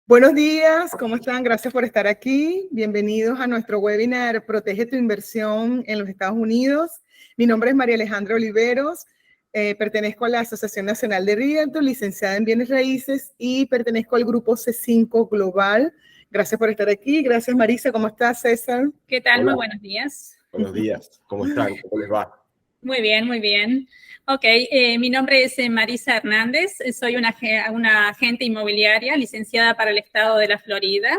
Buenos días, ¿cómo están? Gracias por estar aquí. Bienvenidos a nuestro webinar Protege tu inversión en los Estados Unidos. Mi nombre es María Alejandra Oliveros, pertenezco a la Asociación Nacional de Realtors, licenciada en Bienes Raíces y pertenezco al grupo C5 Global. Gracias por estar aquí. Gracias, Marisa. ¿Cómo estás, César? ¿Qué tal? Hola. Muy buenos días. Buenos días. ¿Cómo están? ¿Cómo les va? Muy bien, muy bien. Ok, mi nombre es Marisa Hernández. Soy una agente inmobiliaria licenciada para el estado de la Florida.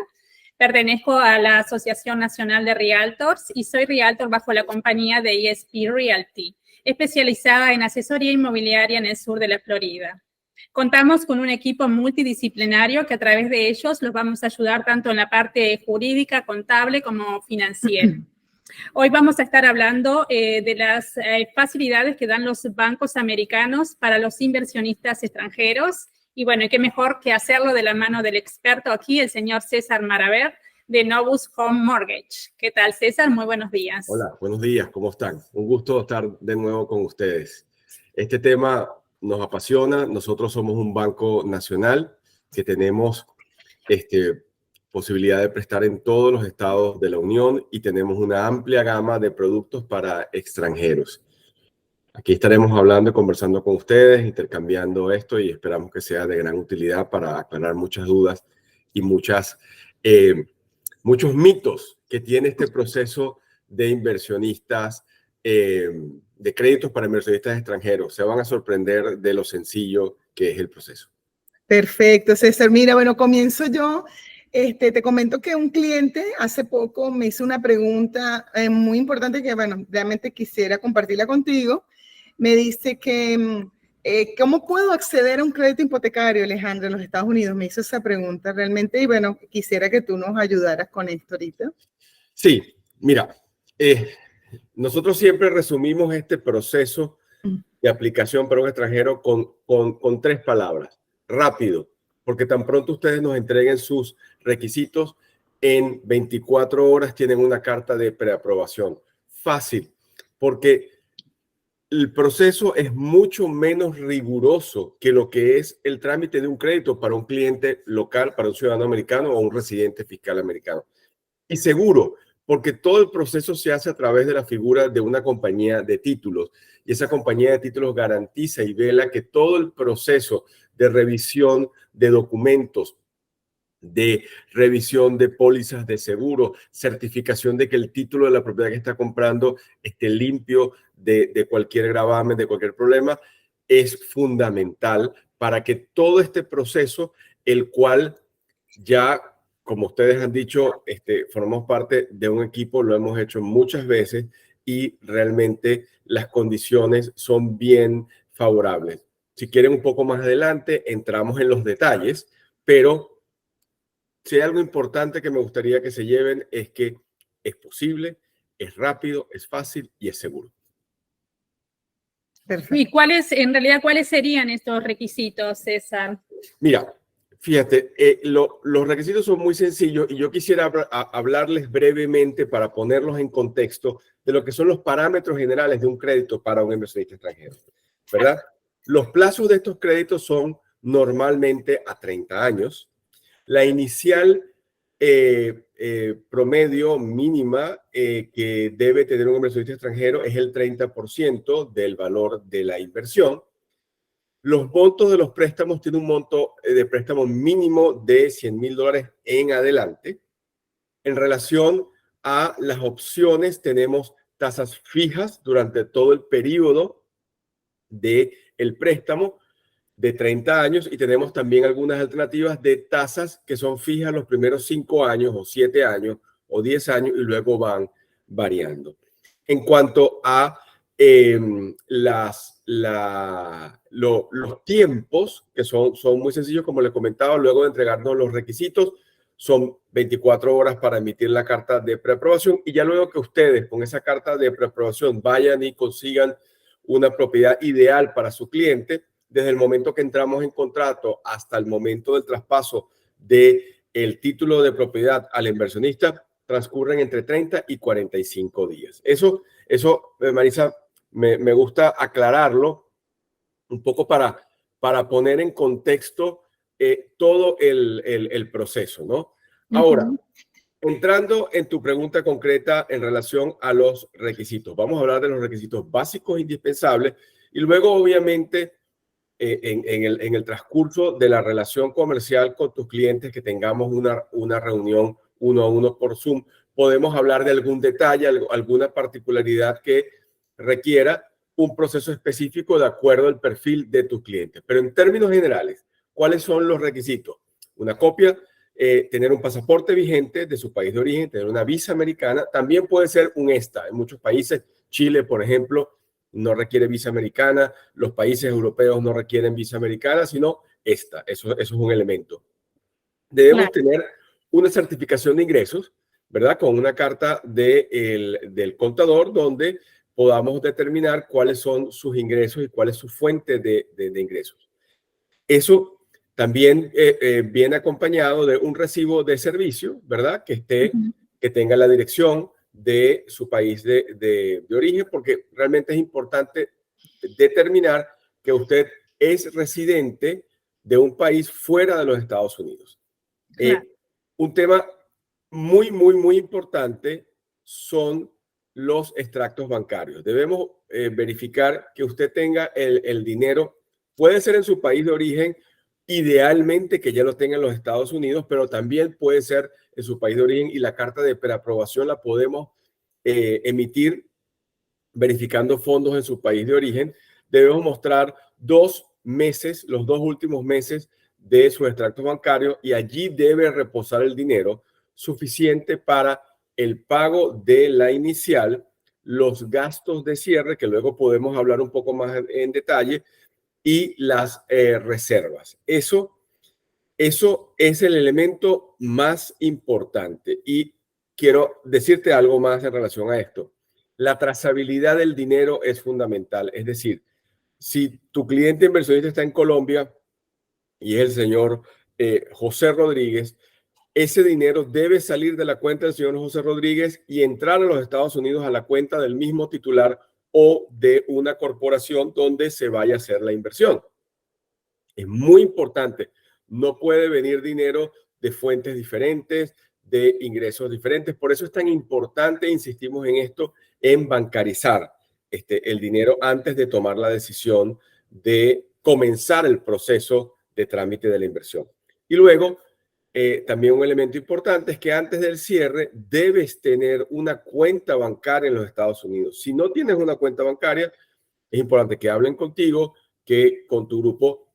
Pertenezco a la Asociación Nacional de Realtors y soy realtor bajo la compañía de ESP Realty, especializada en asesoría inmobiliaria en el sur de la Florida. Contamos con un equipo multidisciplinario que a través de ellos los vamos a ayudar tanto en la parte jurídica, contable como financiera. Hoy vamos a estar hablando de las facilidades que dan los bancos americanos para los inversionistas extranjeros. Y bueno, qué mejor que hacerlo de la mano del experto aquí, el señor César Maraver, de Novus Home Mortgage. ¿Qué tal, César? Muy buenos días. Hola, buenos días. ¿Cómo están? Un gusto estar de nuevo con ustedes. Este tema nos apasiona. Nosotros somos un banco nacional que tenemos posibilidad de prestar en todos los estados de la Unión y tenemos una amplia gama de productos para extranjeros. Aquí estaremos hablando y conversando con ustedes, intercambiando esto y esperamos que sea de gran utilidad para aclarar muchas dudas y muchos mitos que tiene este proceso de inversionistas, de créditos para inversionistas extranjeros. Se van a sorprender de lo sencillo que es el proceso. Perfecto, César. Mira, bueno, comienzo yo. Te comento que un cliente hace poco me hizo una pregunta muy importante que, bueno, realmente quisiera compartirla contigo. Me dice que, ¿cómo puedo acceder a un crédito hipotecario, Alejandro, en los Estados Unidos? Me hizo esa pregunta realmente y, bueno, quisiera que tú nos ayudaras con esto ahorita. Sí, mira, nosotros siempre resumimos este proceso de aplicación para un extranjero con tres palabras. Rápido, porque tan pronto ustedes nos entreguen sus requisitos, en 24 horas tienen una carta de preaprobación. Fácil, porque el proceso es mucho menos riguroso que lo que es el trámite de un crédito para un cliente local, para un ciudadano americano o un residente fiscal americano. Y seguro, porque todo el proceso se hace a través de la figura de una compañía de títulos. Y esa compañía de títulos garantiza y vela que todo el proceso de revisión de documentos, de revisión de pólizas de seguro, certificación de que el título de la propiedad que está comprando esté limpio de cualquier gravamen, de cualquier problema, es fundamental para que todo este proceso, el cual ya, como ustedes han dicho, formamos parte de un equipo, lo hemos hecho muchas veces y realmente las condiciones son bien favorables. Si quieren un poco más adelante, entramos en los detalles, pero si hay algo importante que me gustaría que se lleven es que es posible, es rápido, es fácil y es seguro. Perfecto. ¿Y cuáles serían estos requisitos, César? Mira, fíjate, los requisitos son muy sencillos y yo quisiera hablarles brevemente para ponerlos en contexto de lo que son los parámetros generales de un crédito para un inversionista extranjero, ¿verdad? Los plazos de estos créditos son normalmente a 30 años. La inicial promedio mínima que debe tener un inversionista extranjero es el 30% del valor de la inversión. Los montos de los préstamos tienen un monto de préstamo mínimo de $100,000 en adelante. En relación a las opciones, tenemos tasas fijas durante todo el periodo del préstamo de 30 años y tenemos también algunas alternativas de tasas que son fijas los primeros 5 años o 7 años o 10 años y luego van variando. En cuanto a los tiempos, que son muy sencillos, como les comentaba, luego de entregarnos los requisitos, son 24 horas para emitir la carta de preaprobación y ya luego que ustedes con esa carta de preaprobación vayan y consigan una propiedad ideal para su cliente, desde el momento que entramos en contrato hasta el momento del traspaso del título de propiedad al inversionista, transcurren entre 30 y 45 días. Eso Marisa, me gusta aclararlo un poco para poner en contexto todo el proceso, ¿no? Ahora, entrando en tu pregunta concreta en relación a los requisitos, vamos a hablar de los requisitos básicos indispensables y luego, obviamente, en el transcurso de la relación comercial con tus clientes, que tengamos una reunión 1 a 1 por Zoom, podemos hablar de algún detalle, alguna particularidad que requiera un proceso específico de acuerdo al perfil de tus clientes. Pero en términos generales, ¿cuáles son los requisitos? Una copia, tener un pasaporte vigente de su país de origen, tener una visa americana, también puede ser un ESTA. En muchos países, Chile, por ejemplo, no requiere visa americana, los países europeos no requieren visa americana, sino ESTA. Eso es un elemento. Debemos tener una certificación de ingresos, ¿verdad? Con una carta del contador donde podamos determinar cuáles son sus ingresos y cuál es su fuente de ingresos. Eso también viene acompañado de un recibo de servicio, ¿verdad? Que tenga la dirección de su país de origen, porque realmente es importante determinar que usted es residente de un país fuera de los Estados Unidos. Un tema muy, muy, muy importante son los extractos bancarios. Debemos verificar que usted tenga el dinero, puede ser en su país de origen, idealmente que ya lo tenga en los Estados Unidos, pero también puede ser en su país de origen y la carta de preaprobación la podemos emitir verificando fondos en su país de origen. Debemos mostrar 2 meses, los 2 últimos meses de su extracto bancario y allí debe reposar el dinero suficiente para el pago de la inicial, los gastos de cierre, que luego podemos hablar un poco más en detalle, y las reservas. Eso es el elemento más importante. Y quiero decirte algo más en relación a esto. La trazabilidad del dinero es fundamental. Es decir, si tu cliente inversionista está en Colombia y es el señor José Rodríguez, ese dinero debe salir de la cuenta del señor José Rodríguez y entrar a los Estados Unidos a la cuenta del mismo titular o de una corporación donde se vaya a hacer la inversión. Es muy importante. No puede venir dinero de fuentes diferentes, de ingresos diferentes. Por eso es tan importante, insistimos en esto, en bancarizar el dinero antes de tomar la decisión de comenzar el proceso de trámite de la inversión. Y luego, también un elemento importante es que antes del cierre debes tener una cuenta bancaria en los Estados Unidos. Si no tienes una cuenta bancaria, es importante que hablen contigo, que con tu grupo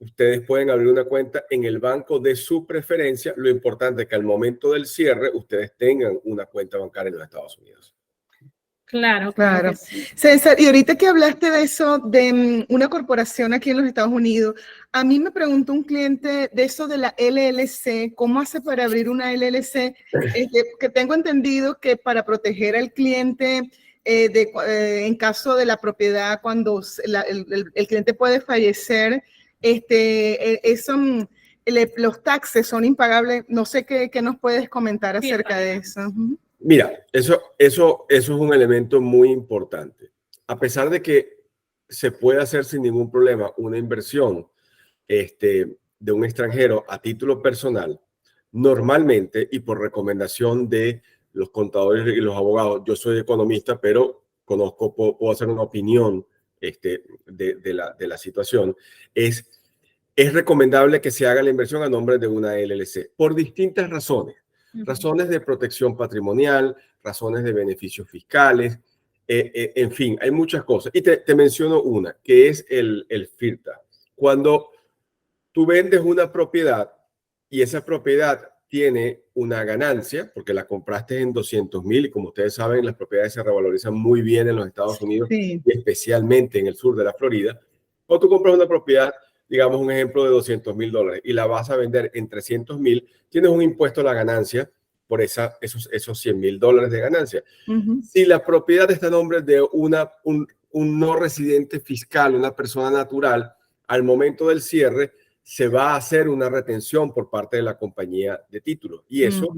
ustedes pueden abrir una cuenta en el banco de su preferencia. Lo importante es que al momento del cierre ustedes tengan una cuenta bancaria en los Estados Unidos. Claro. Sí. César, y ahorita que hablaste de eso, de una corporación aquí en los Estados Unidos, a mí me preguntó un cliente de eso de la LLC, ¿cómo hace para abrir una LLC? Que tengo entendido que para proteger al cliente en caso de la propiedad, cuando el cliente puede fallecer, los taxes son impagables. No sé qué nos puedes comentar acerca de eso. Mira, eso es un elemento muy importante. A pesar de que se puede hacer sin ningún problema una inversión de un extranjero a título personal, normalmente y por recomendación de los contadores y los abogados, yo soy economista, pero puedo hacer una opinión de la situación, es recomendable que se haga la inversión a nombre de una LLC por distintas razones. Razones de protección patrimonial, razones de beneficios fiscales, en fin, hay muchas cosas. Y te menciono una, que es el FIRTA. Cuando tú vendes una propiedad y esa propiedad tiene una ganancia, porque la compraste en 200,000 y como ustedes saben, las propiedades se revalorizan muy bien en los Estados Unidos, sí, y especialmente en el sur de la Florida. Cuando tú compras una propiedad, digamos un ejemplo de $200,000 y la vas a vender en 300,000, tienes un impuesto a la ganancia por esos $100,000 de ganancia. Si la propiedad está a nombre de un no residente fiscal, una persona natural, al momento del cierre se va a hacer una retención por parte de la compañía de títulos y eso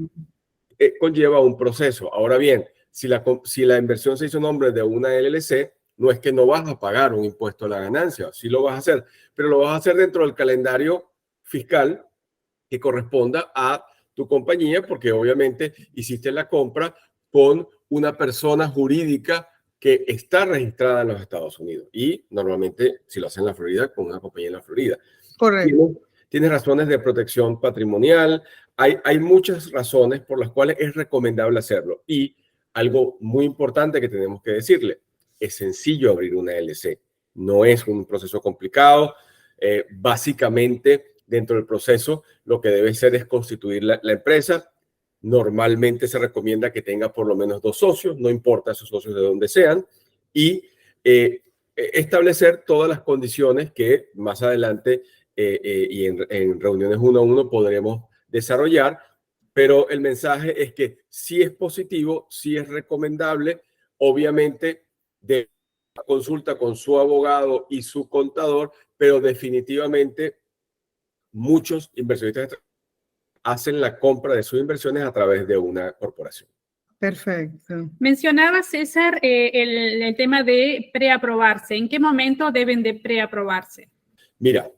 conlleva un proceso. Ahora bien, si la inversión se hizo a nombre de una LLC, no es que no vas a pagar un impuesto a la ganancia, sí lo vas a hacer, pero lo vas a hacer dentro del calendario fiscal que corresponda a tu compañía, porque obviamente hiciste la compra con una persona jurídica que está registrada en los Estados Unidos y normalmente si lo hacen en la Florida, con una compañía en la Florida. Correcto. Tienes razones de protección patrimonial, hay muchas razones por las cuales es recomendable hacerlo. Y algo muy importante que tenemos que decirle, es sencillo abrir una LLC, no es un proceso complicado. Básicamente, dentro del proceso, lo que debe ser es constituir la empresa. Normalmente se recomienda que tenga por lo menos 2 socios, no importa esos socios de dónde sean, y establecer todas las condiciones que más adelante y en reuniones 1 a 1 podremos desarrollar, pero el mensaje es que sí es positivo, sí es recomendable, obviamente de consulta con su abogado y su contador, pero definitivamente muchos inversionistas hacen la compra de sus inversiones a través de una corporación. Perfecto. Mencionaba, César, el tema de preaprobarse. ¿En qué momento deben de preaprobarse? Mira,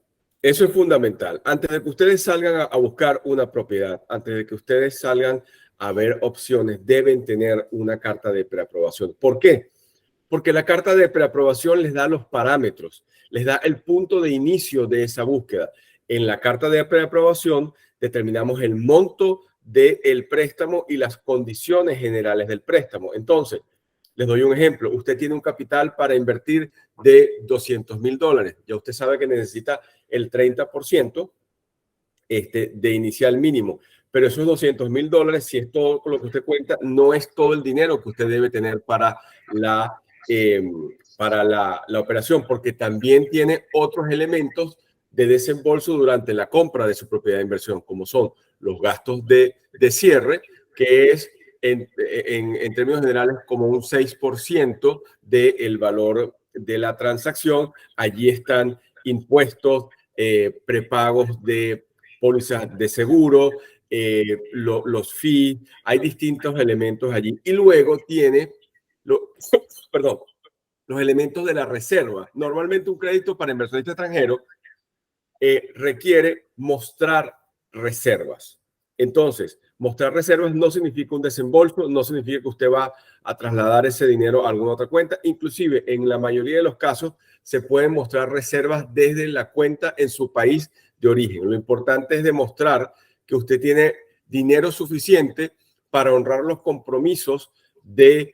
eso es fundamental. Antes de que ustedes salgan a buscar una propiedad, antes de que ustedes salgan a ver opciones, deben tener una carta de preaprobación. ¿Por qué? Porque la carta de preaprobación les da los parámetros, les da el punto de inicio de esa búsqueda. En la carta de preaprobación determinamos el monto del préstamo y las condiciones generales del préstamo. Entonces, les doy un ejemplo. Usted tiene un capital para invertir de $200,000. Ya usted sabe que necesita el 30% de inicial mínimo. Pero esos $200,000, si es todo lo que usted cuenta, no es todo el dinero que usted debe tener para la operación, porque también tiene otros elementos de desembolso durante la compra de su propiedad de inversión, como son los gastos de cierre, que es en términos generales como un 6% del valor de la transacción. Allí están impuestos, prepagos de pólizas de seguro, los fees, hay distintos elementos allí. Y luego tiene, los elementos de la reserva. Normalmente un crédito para inversionista extranjero requiere mostrar reservas. Entonces, mostrar reservas no significa un desembolso, no significa que usted va a trasladar ese dinero a alguna otra cuenta. Inclusive, en la mayoría de los casos, se pueden mostrar reservas desde la cuenta en su país de origen. Lo importante es demostrar que usted tiene dinero suficiente para honrar los compromisos del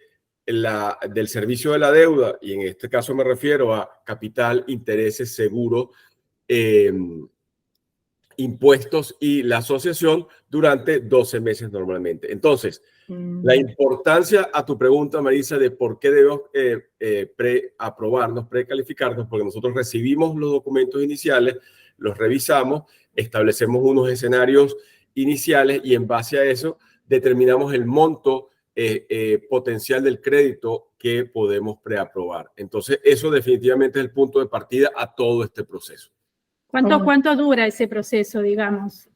servicio de la deuda, y en este caso me refiero a capital, intereses, seguro, impuestos y la asociación durante 12 meses normalmente. Entonces, la importancia a tu pregunta, Marisa, de por qué debemos preaprobarnos, precalificarnos, porque nosotros recibimos los documentos iniciales, los revisamos, establecemos unos escenarios iniciales y en base a eso determinamos el monto potencial del crédito que podemos preaprobar. Entonces, eso definitivamente es el punto de partida a todo este proceso. ¿Cuánto dura ese proceso, digamos?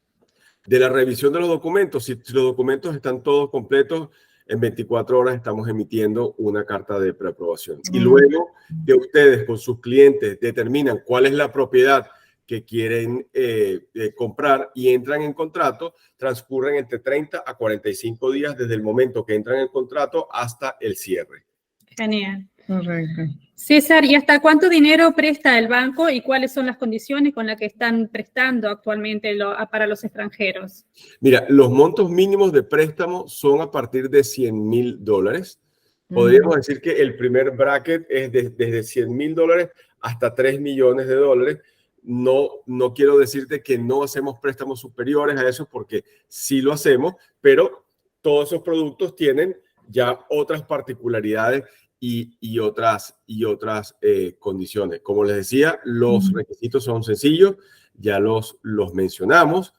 De la revisión de los documentos, si los documentos están todos completos, en 24 horas estamos emitiendo una carta de preaprobación. Y luego que ustedes con sus clientes determinan cuál es la propiedad que quieren comprar y entran en contrato, transcurren entre 30 a 45 días desde el momento que entran en el contrato hasta el cierre. Genial. Correcto. César, ¿y hasta cuánto dinero presta el banco y cuáles son las condiciones con las que están prestando actualmente para los extranjeros? Mira, los montos mínimos de préstamo son a partir de $100,000. Podríamos decir que el primer bracket es desde $100,000 hasta $3 millones. No quiero decirte que no hacemos préstamos superiores a eso, porque sí lo hacemos, pero todos esos productos tienen ya otras particularidades y otras condiciones. Como les decía, los requisitos son sencillos, ya los mencionamos,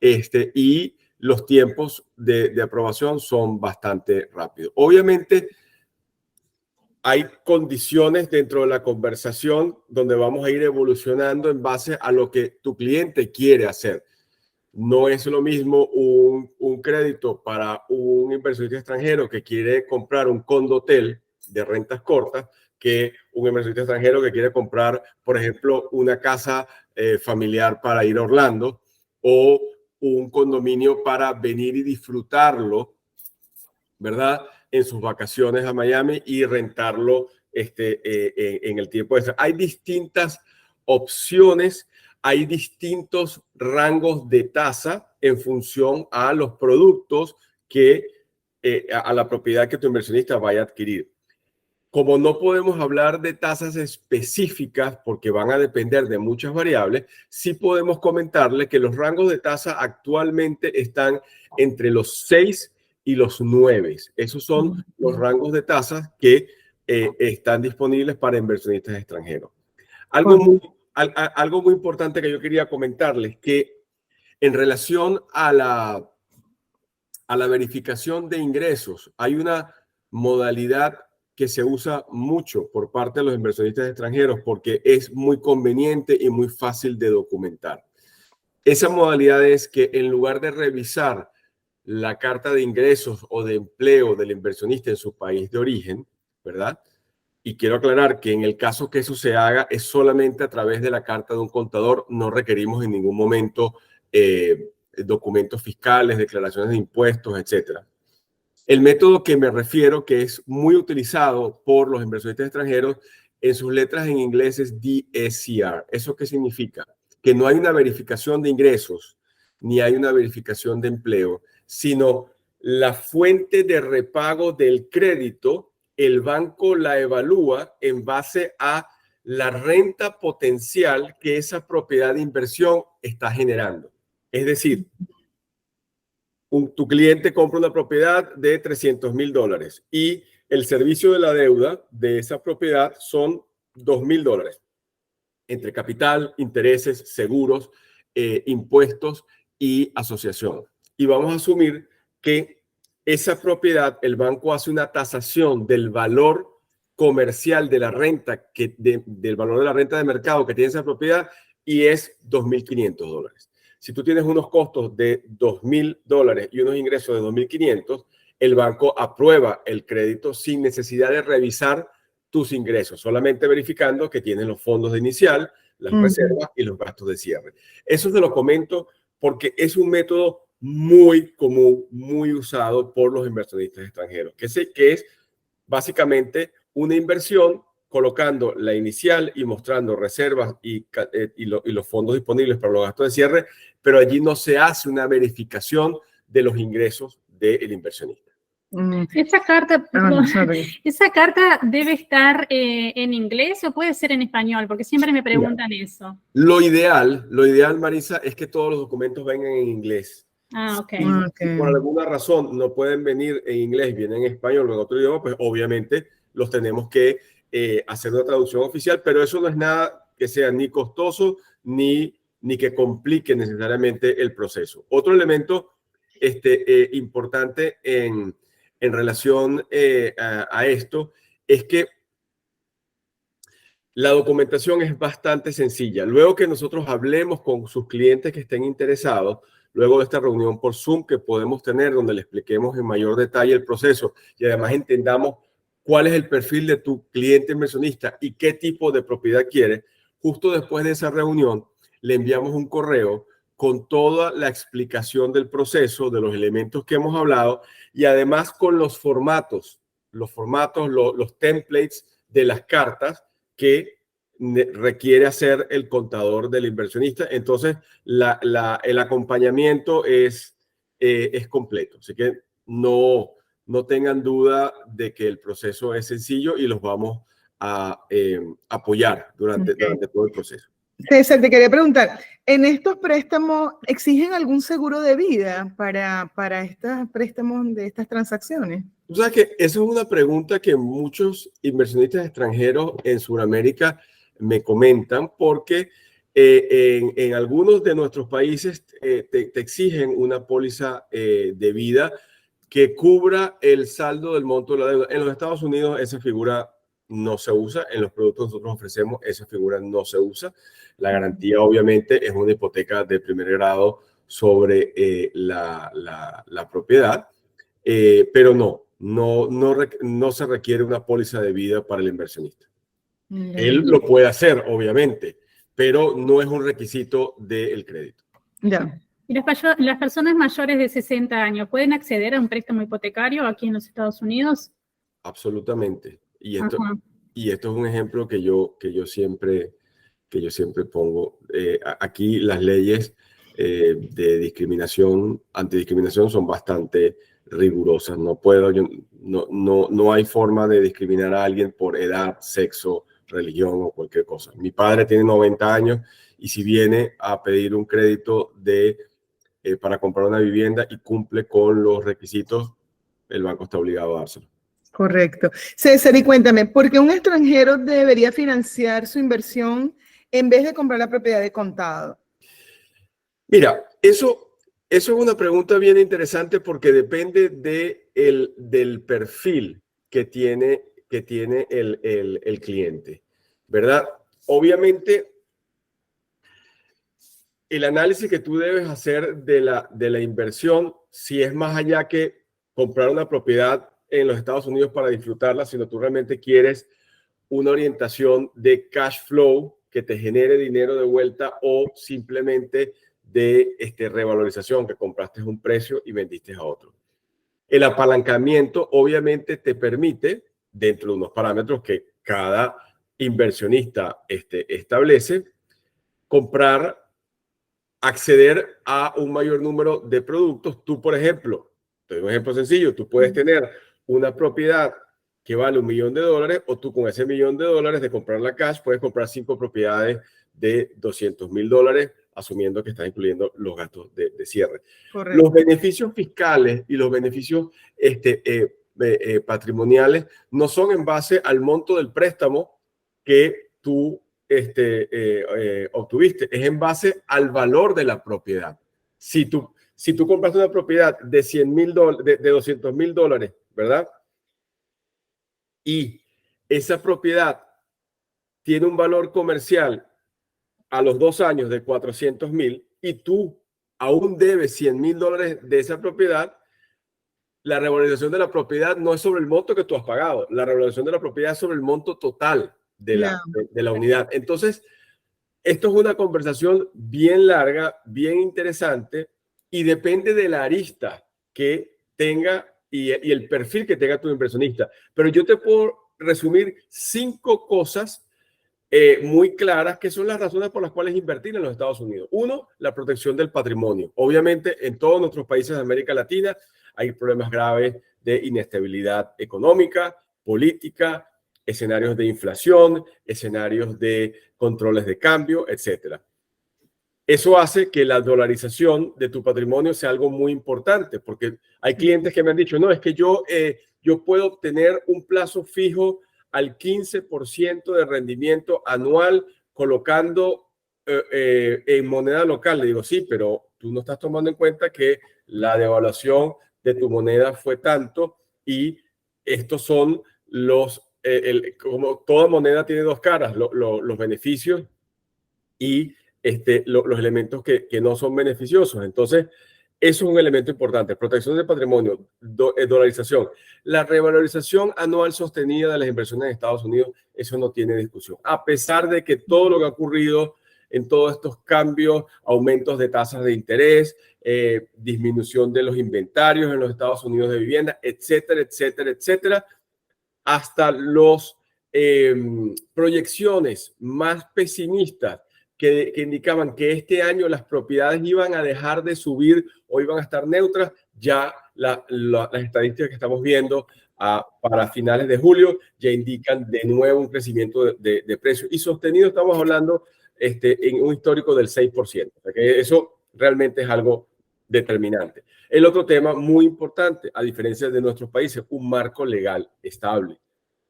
y los tiempos de aprobación son bastante rápidos. Obviamente, hay condiciones dentro de la conversación donde vamos a ir evolucionando en base a lo que tu cliente quiere hacer. No es lo mismo un crédito para un inversionista extranjero que quiere comprar un condotel de rentas cortas que un inversionista extranjero que quiere comprar, por ejemplo, una casa familiar para ir a Orlando o un condominio para venir y disfrutarlo, ¿verdad? En sus vacaciones a Miami y rentarlo en el tiempo extra. Hay distintas opciones, hay distintos rangos de tasa en función a los productos que, a la propiedad que tu inversionista vaya a adquirir. Como no podemos hablar de tasas específicas porque van a depender de muchas variables, sí podemos comentarle que los rangos de tasa actualmente están entre los 6 y los 9. Esos son los rangos de tasas que están disponibles para inversionistas extranjeros. Algo muy importante que yo quería comentarles, que en relación a la verificación de ingresos, hay una modalidad que se usa mucho por parte de los inversionistas extranjeros porque es muy conveniente y muy fácil de documentar. Esa modalidad es que en lugar de revisar la carta de ingresos o de empleo del inversionista en su país de origen, ¿verdad? Y quiero aclarar que en el caso que eso se haga es solamente a través de la carta de un contador, no requerimos en ningún momento documentos fiscales, declaraciones de impuestos, etcétera. El método que me refiero, que es muy utilizado por los inversionistas extranjeros, en sus letras en inglés es DSCR. ¿Eso qué significa? Que no hay una verificación de ingresos, ni hay una verificación de empleo, sino la fuente de repago del crédito, el banco la evalúa en base a la renta potencial que esa propiedad de inversión está generando. Es decir, tu cliente compra una propiedad de $300,000 y el servicio de la deuda de esa propiedad son $2,000 entre capital, intereses, seguros, impuestos y asociación. Y vamos a asumir que esa propiedad, el banco hace una tasación del valor comercial de la renta, del valor de la renta de mercado que tiene esa propiedad y es $2,500. Si tú tienes unos costos de $2,000 y unos ingresos de $2,500, el banco aprueba el crédito sin necesidad de revisar tus ingresos, solamente verificando que tienes los fondos de inicial, las reservas y los gastos de cierre. Eso te lo comento porque es un método muy común, muy usado por los inversionistas extranjeros, que es básicamente una inversión colocando la inicial y mostrando reservas y los fondos disponibles para los gastos de cierre, pero allí no se hace una verificación de los ingresos del inversionista. ¿Esa carta debe estar en inglés o puede ser en español? Porque siempre me preguntan eso. Lo ideal, Marisa, es que todos los documentos vengan en inglés. Ah, ok. Si por alguna razón no pueden venir en inglés, vienen en español o en otro idioma, pues obviamente los tenemos que hacer una traducción oficial, pero eso no es nada que sea ni costoso ni que complique necesariamente el proceso. Otro elemento importante en relación a esto es que la documentación es bastante sencilla. Luego que nosotros hablemos con sus clientes que estén interesados, luego de esta reunión por Zoom que podemos tener, donde le expliquemos en mayor detalle el proceso y además entendamos cuál es el perfil de tu cliente inversionista y qué tipo de propiedad quiere, justo después de esa reunión le enviamos un correo con toda la explicación del proceso, de los elementos que hemos hablado y además con los formatos, los templates de las cartas que requiere hacer el contador del inversionista. Entonces, el acompañamiento es completo. Así que no tengan duda de que el proceso es sencillo y los vamos a apoyar durante todo el proceso. César, te quería preguntar, ¿en estos préstamos exigen algún seguro de vida para estos préstamos de estas transacciones? Tú sabes que esa es una pregunta que muchos inversionistas extranjeros en Sudamérica me comentan porque en algunos de nuestros países te exigen una póliza de vida que cubra el saldo del monto de la deuda. En los Estados Unidos esa figura no se usa, en los productos que nosotros ofrecemos esa figura no se usa. La garantía obviamente es una hipoteca de primer grado sobre la propiedad, pero no se requiere una póliza de vida para el inversionista. Él lo puede hacer, obviamente, pero no es un requisito del crédito. Ya. ¿Y las personas mayores de 60 años pueden acceder a un préstamo hipotecario aquí en los Estados Unidos? Absolutamente. Y esto, Ajá. y esto es un ejemplo que yo siempre pongo. Aquí las leyes de discriminación, antidiscriminación son bastante rigurosas. No hay forma de discriminar a alguien por edad, sexo, religión o cualquier cosa. Mi padre tiene 90 años y si viene a pedir un crédito para comprar una vivienda y cumple con los requisitos, el banco está obligado a dárselo. Correcto. César, y cuéntame, ¿por qué un extranjero debería financiar su inversión en vez de comprar la propiedad de contado? Mira, eso es una pregunta bien interesante porque depende del perfil que tiene el cliente, ¿verdad? Obviamente, el análisis que tú debes hacer de la inversión, si es más allá que comprar una propiedad en los Estados Unidos para disfrutarla, sino tú realmente quieres una orientación de cash flow que te genere dinero de vuelta o simplemente de revalorización, que compraste un precio y vendiste a otro. El apalancamiento obviamente te permite, dentro de unos parámetros que cada inversionista establece, acceder a un mayor número de productos. Tú, por ejemplo, te doy un ejemplo sencillo, tú puedes tener una propiedad que vale $1 millón o tú con ese $1 millón de comprarla cash puedes comprar 5 propiedades de $200,000, asumiendo que estás incluyendo los gastos de cierre. Correcto. Los beneficios fiscales y los beneficios patrimoniales no son en base al monto del préstamo que tú obtuviste, es en base al valor de la propiedad. Si tú compraste una propiedad de $200,000, ¿verdad? Y esa propiedad tiene un valor comercial a los 2 años de $400,000 y tú aún debes $100,000 de esa propiedad, la revalorización de la propiedad no es sobre el monto que tú has pagado, la revalorización de la propiedad es sobre el monto total de la unidad. Entonces, esto es una conversación bien larga, bien interesante y depende de la arista que tenga y el perfil que tenga tu inversionista. Pero yo te puedo resumir 5 cosas muy claras que son las razones por las cuales invertir en los Estados Unidos. 1, la protección del patrimonio. Obviamente, en todos nuestros países de América Latina hay problemas graves de inestabilidad económica, política, escenarios de inflación, escenarios de controles de cambio, etc. Eso hace que la dolarización de tu patrimonio sea algo muy importante, porque hay clientes que me han dicho, no, es que yo puedo obtener un plazo fijo al 15% de rendimiento anual colocando en moneda local. Le digo, sí, pero tú no estás tomando en cuenta que la devaluación de tu moneda fue tanto y estos son como toda moneda tiene 2 caras, los beneficios y los elementos que no son beneficiosos. Entonces, eso es un elemento importante. Protección del patrimonio, dolarización. La revalorización anual sostenida de las inversiones en Estados Unidos, eso no tiene discusión. A pesar de que todo lo que ha ocurrido en todos estos cambios, aumentos de tasas de interés, disminución de los inventarios en los Estados Unidos de vivienda, etcétera, etcétera, etcétera, hasta las proyecciones más pesimistas que indicaban que este año las propiedades iban a dejar de subir o iban a estar neutras, ya las estadísticas que estamos viendo para finales de julio ya indican de nuevo un crecimiento de precios. Y sostenido estamos hablando en un histórico del 6%. O sea que eso realmente es algo determinante. El otro tema muy importante, a diferencia de nuestros países, un marco legal estable,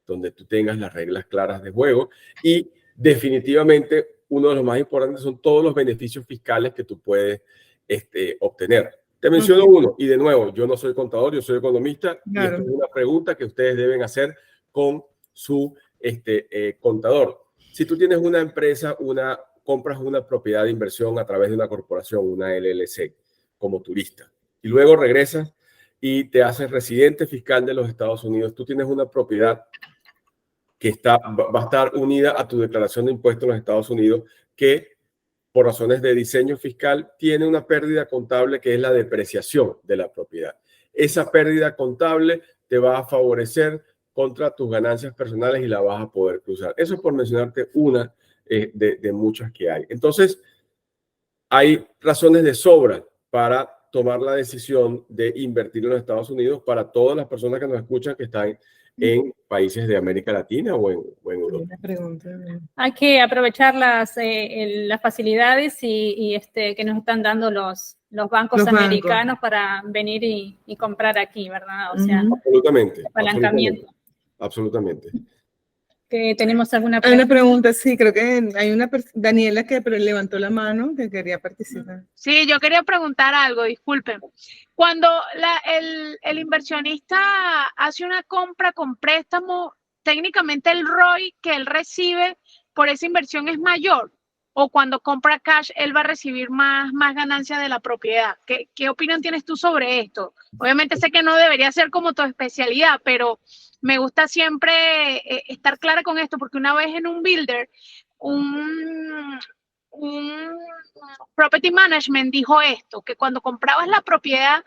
donde tú tengas las reglas claras de juego y definitivamente uno de los más importantes son todos los beneficios fiscales que tú puedes obtener. Te menciono uno y de nuevo, yo no soy contador, yo soy economista y esto es una pregunta que ustedes deben hacer con su contador. Si tú tienes una empresa, compras una propiedad de inversión a través de una corporación, una LLC, como turista, y luego regresas y te haces residente fiscal de los Estados Unidos, tú tienes una propiedad que va a estar unida a tu declaración de impuestos en los Estados Unidos, que por razones de diseño fiscal tiene una pérdida contable que es la depreciación de la propiedad. Esa pérdida contable te va a favorecer contra tus ganancias personales y la vas a poder cruzar. Eso es por mencionarte una de muchas que hay. Entonces, hay razones de sobra para tomar la decisión de invertir en los Estados Unidos para todas las personas que nos escuchan que están en países de América Latina o en Europa. Hay que aprovechar las facilidades que nos están dando los bancos americanos para venir y comprar aquí, ¿verdad? O sea, absolutamente. Apalancamiento. Absolutamente. ¿Tenemos alguna pregunta? Hay una pregunta, sí, creo que hay una Daniela que levantó la mano que quería participar. Sí, yo quería preguntar algo, disculpen. Cuando el inversionista hace una compra con préstamo, técnicamente el ROI que él recibe por esa inversión es mayor, o cuando compra cash él va a recibir más ganancia de la propiedad. ¿Qué opinión tienes tú sobre esto? Obviamente sé que no debería ser como tu especialidad, pero me gusta siempre estar clara con esto, porque una vez en un builder, un property management dijo esto, que cuando comprabas la propiedad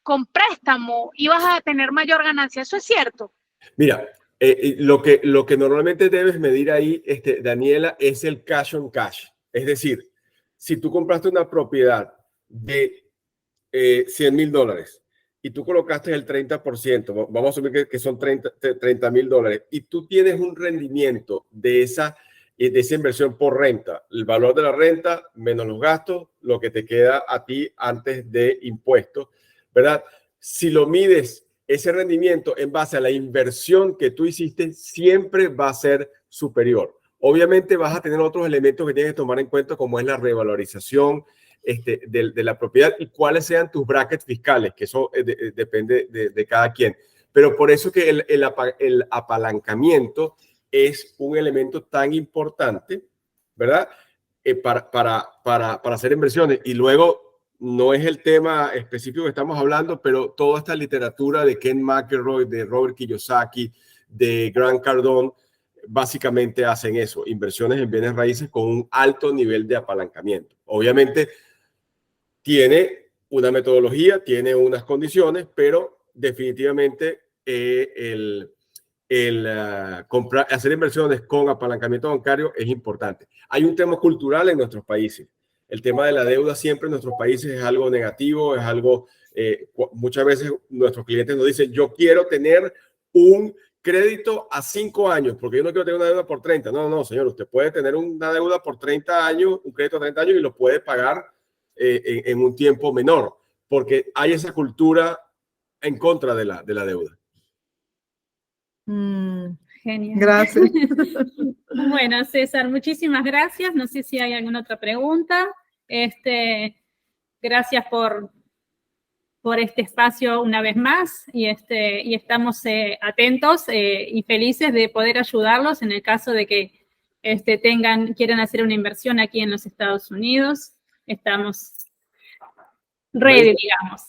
con préstamo ibas a tener mayor ganancia. ¿Eso es cierto? Mira, lo que normalmente debes medir ahí, Daniela, es el cash on cash. Es decir, si tú compraste una propiedad de $100,000 y tú colocaste el 30%, vamos a asumir que son $30,000, y tú tienes un rendimiento de esa inversión por renta, el valor de la renta menos los gastos, lo que te queda a ti antes de impuestos, ¿verdad? Si lo mides ese rendimiento en base a la inversión que tú hiciste, siempre va a ser superior. Obviamente vas a tener otros elementos que tienes que tomar en cuenta, como es la revalorización de la propiedad y cuáles sean tus brackets fiscales, que eso depende de cada quien. Pero por eso que el apalancamiento es un elemento tan importante, ¿verdad? Para hacer inversiones. Y luego, no es el tema específico que estamos hablando, pero toda esta literatura de Ken McElroy, de Robert Kiyosaki, de Grant Cardone, básicamente hacen eso, inversiones en bienes raíces con un alto nivel de apalancamiento. Obviamente tiene una metodología, tiene unas condiciones, pero definitivamente hacer inversiones con apalancamiento bancario es importante. Hay un tema cultural en nuestros países. El tema de la deuda siempre en nuestros países es algo negativo, es algo, muchas veces nuestros clientes nos dicen, yo quiero tener un crédito a 5 años, porque yo no quiero tener una deuda por 30. No, señor, usted puede tener una deuda por 30 años, un crédito a 30 años y lo puede pagar en un tiempo menor, porque hay esa cultura en contra de la deuda. Genial. Gracias. Bueno, César, muchísimas gracias. No sé si hay alguna otra pregunta. Gracias por este espacio una vez más y estamos atentos y felices de poder ayudarlos en el caso de que quieran hacer una inversión aquí en los Estados Unidos. Estamos ready, digamos.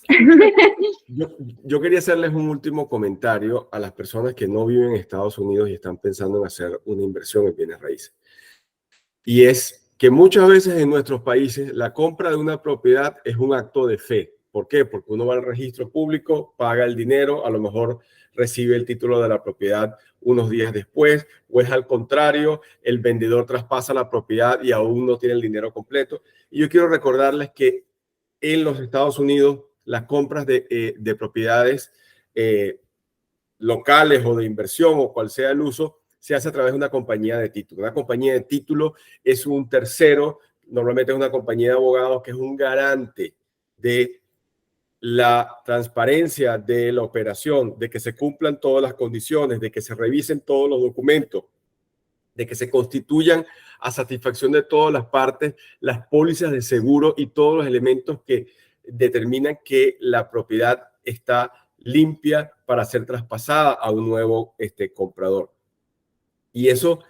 Yo quería hacerles un último comentario a las personas que no viven en Estados Unidos y están pensando en hacer una inversión en bienes raíces. Y es que muchas veces en nuestros países la compra de una propiedad es un acto de fe. ¿Por qué? Porque uno va al registro público, paga el dinero, a lo mejor recibe el título de la propiedad unos días después, o es al contrario, el vendedor traspasa la propiedad y aún no tiene el dinero completo. Y yo quiero recordarles que en los Estados Unidos las compras de propiedades locales o de inversión o cual sea el uso, se hace a través de una compañía de título. Una compañía de título es un tercero, normalmente es una compañía de abogados que es un garante de la transparencia de la operación, de que se cumplan todas las condiciones, de que se revisen todos los documentos, de que se constituyan a satisfacción de todas las partes las pólizas de seguro y todos los elementos que determinan que la propiedad está limpia para ser traspasada a un nuevo comprador. Y eso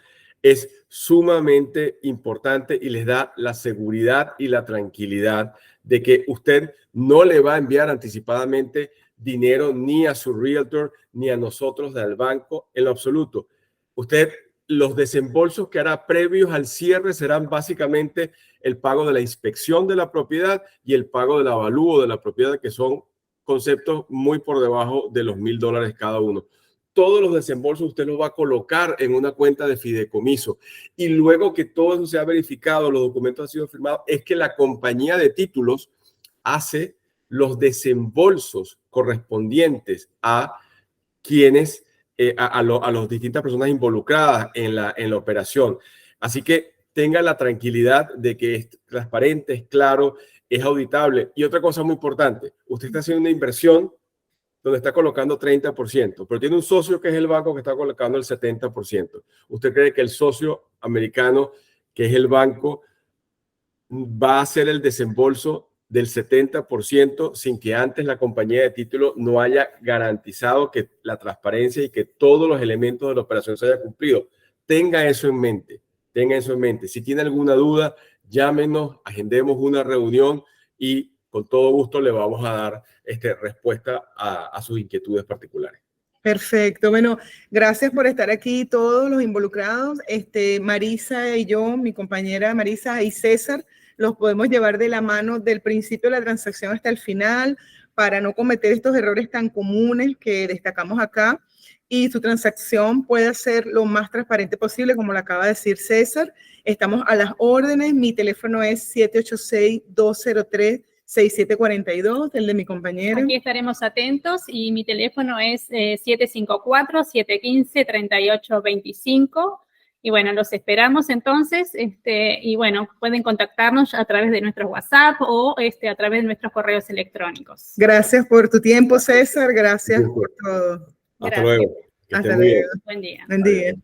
es sumamente importante y les da la seguridad y la tranquilidad de que usted no le va a enviar anticipadamente dinero ni a su realtor ni a nosotros del banco en lo absoluto. Usted los desembolsos que hará previos al cierre serán básicamente el pago de la inspección de la propiedad y el pago del avalúo de la propiedad, que son conceptos muy por debajo de los $1,000 cada uno. Todos los desembolsos usted los va a colocar en una cuenta de fideicomiso, y luego que todo eso se ha verificado, los documentos han sido firmados, es que la compañía de títulos hace los desembolsos correspondientes a quienes, a las distintas personas involucradas en la operación. Así que tenga la tranquilidad de que es transparente, es claro, es auditable. Y otra cosa muy importante, usted está haciendo una inversión donde está colocando 30%, pero tiene un socio que es el banco que está colocando el 70%. ¿Usted cree que el socio americano, que es el banco, va a hacer el desembolso del 70% sin que antes la compañía de título no haya garantizado que la transparencia y que todos los elementos de la operación se hayan cumplido? Tenga eso en mente, tenga eso en mente. Si tiene alguna duda, llámenos, agendemos una reunión y con todo gusto le vamos a dar respuesta a sus inquietudes particulares. Perfecto. Bueno, gracias por estar aquí todos los involucrados. Marisa y yo, mi compañera Marisa y César, los podemos llevar de la mano del principio de la transacción hasta el final para no cometer estos errores tan comunes que destacamos acá, y su transacción pueda ser lo más transparente posible, como lo acaba de decir César. Estamos a las órdenes. Mi teléfono es 786-203-6742, el de mi compañera. Aquí estaremos atentos, y mi teléfono es 754-715-3825. Y bueno, los esperamos entonces, y bueno, pueden contactarnos a través de nuestros WhatsApp o a través de nuestros correos electrónicos. Gracias por tu tiempo, César. Gracias por todo. Hasta luego. Hasta luego. Buen día. Buen día.